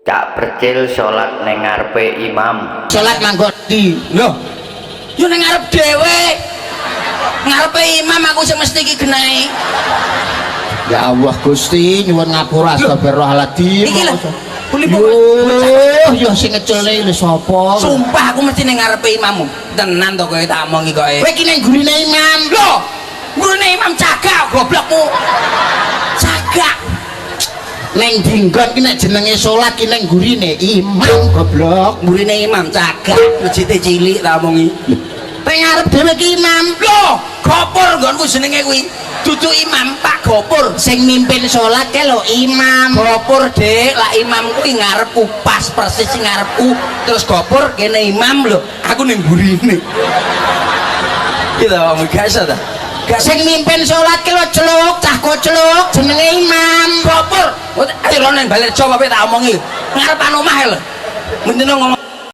Cak Percil sholat neng ngarepe imam. Sholat manggon di loh yo neng ngarep dhewe ngarepe imam aku semesti iki genahe. Ya Allah Gusti nyuwun ngapura astagfirullahaladzim. Iki lho kuli yo sing ngecelne lho sapa? Sumpah aku mesti neng ngarepe imammu. Tenan to kowe tak omongi kok. Kowe iki neng gurine imam. Lho, gurine imam cagak goblokmu. Cagak. Neng dinggon ki nek jenenge salat ki neng gurine imam goblok. Gurine imam cagak, masjide cilik tak omongi. Nek ngarep dhewe ki imam. Lho, gopur nggonku jenenge kuwi. Dudu imam, Pak Gopur. Sing mimpin salat ke lho imam. Gopur, Dik, lah imam kuwi ngarepku pas persis sing ngarepku. Terus gopur kene imam lho. Aku ning gurine. Ki ta omong gak iso ta? Gak sing mimpin salat ki lho celuk, cah kocluk jenenge imam. Gopur. Ayo nang balik Jawa tak omongi. Ngarepan omah lho. Mendino ngomong